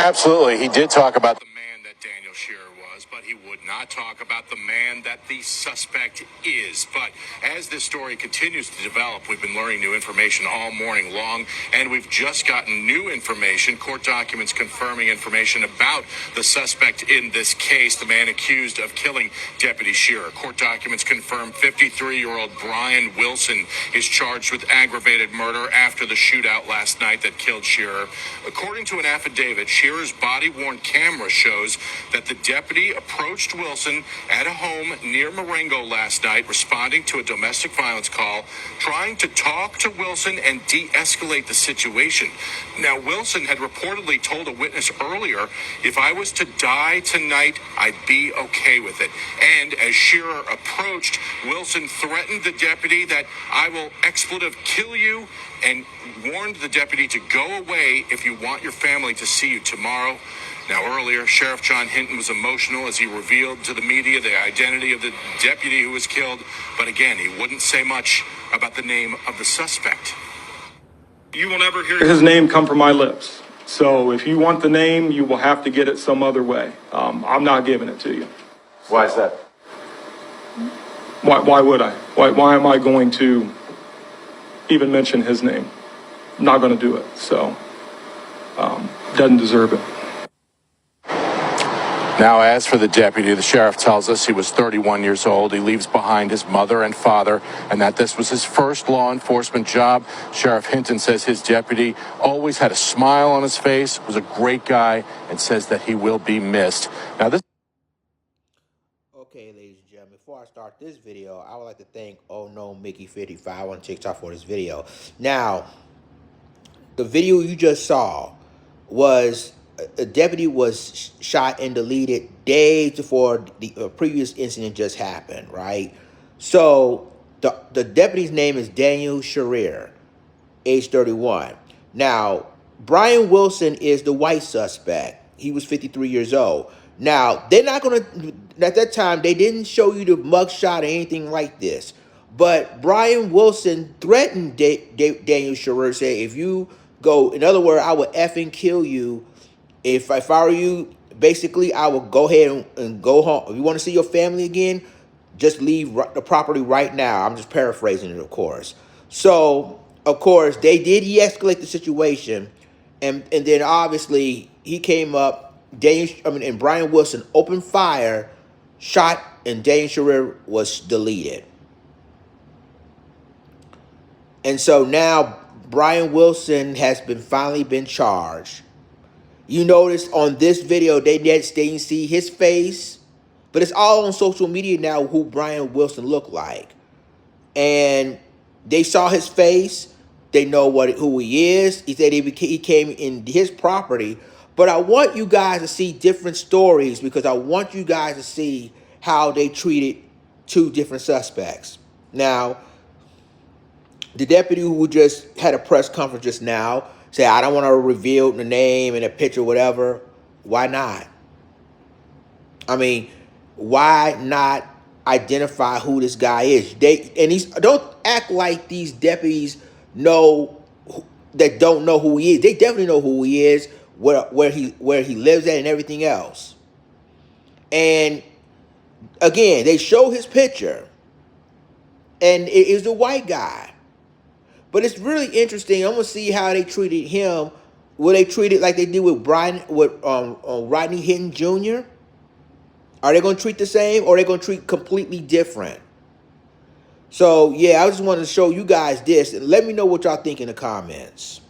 Absolutely. He did talk about the man that Daniel Shearer was, but he would not talk about the man that the suspect is. But as this story continues to develop, we've been learning new information all morning long, and we've just gotten new information, court documents confirming information about the suspect in this case, the man accused of killing Deputy Shearer. Court documents confirm 53-year-old Brian Wilson is charged with aggravated murder after the shootout last night that killed Shearer. According to an affidavit, Shearer's body-worn camera shows that the deputy approached Wilson at a home near Marengo last night, responding to a domestic violence call, trying to talk to Wilson and de-escalate the situation. Now, Wilson had reportedly told a witness earlier, "If I was to die tonight, I'd be okay with it." And as Shearer approached, Wilson threatened the deputy that "I will expletive kill you," and warned the deputy to go away if you want your family to see you tomorrow. Now, earlier, Sheriff John Hinton was emotional as he revealed to the media the identity of the deputy who was killed. But again, he wouldn't say much about the name of the suspect. You will never hear his name come from my lips. So if you want the name, you will have to get it some other way. I'm not giving it to you. Why is that? Why would I? Why am I going to even mention his name? I'm not going to do it. So, doesn't deserve it. Now, as for the deputy, the sheriff tells us he was 31 years old. He leaves behind his mother and father, and that this was his first law enforcement job. Sheriff Hinton says his deputy always had a smile on his face, was a great guy, and says that he will be missed. Now, this... Okay, ladies and gentlemen, before I start this video, I would like to thank Oh No Mickey 55 on TikTok for this video. Now, the video you just saw was a deputy was shot and deleted days before the previous incident just happened, right? So the deputy's name is Daniel Shearer, age 31. Now, Brian Wilson is the white suspect. He was 53 years old. Now, they're not going to, at that time, they didn't show you the mugshot or anything like this. But Brian Wilson threatened Daniel Shearer, say, if you go, in other words, I will effing kill you. If I were you, basically, I will go ahead and go home. If you want to see your family again, just leave the property right now. I'm just paraphrasing it, of course. So, of course, they did de-escalate the situation. And then, obviously, he came up, and Brian Wilson opened fire, shot, and Daniel Shearer was deleted. And so now, Brian Wilson has finally been charged. You notice on this video, they didn't see his face, but it's all on social media now who Brian Wilson looked like. And they saw his face. They know who he is. He said he came in his property. But I want you guys to see different stories because I want you guys to see how they treated two different suspects. Now, the deputy who just had a press conference just now, say, I don't want to reveal the name and the picture, whatever. Why not? I mean, why not identify who this guy is? Don't act like these deputies that don't know who he is. They definitely know who he is, where he lives at, and everything else. And again, they show his picture, and it is the white guy. But it's really interesting. I'm gonna see how they treated him. Will they treat it like they did with Rodney Hinton Jr.? Are they gonna treat the same, or are they gonna treat completely different? So yeah, I just wanted to show you guys this, and let me know what y'all think in the comments.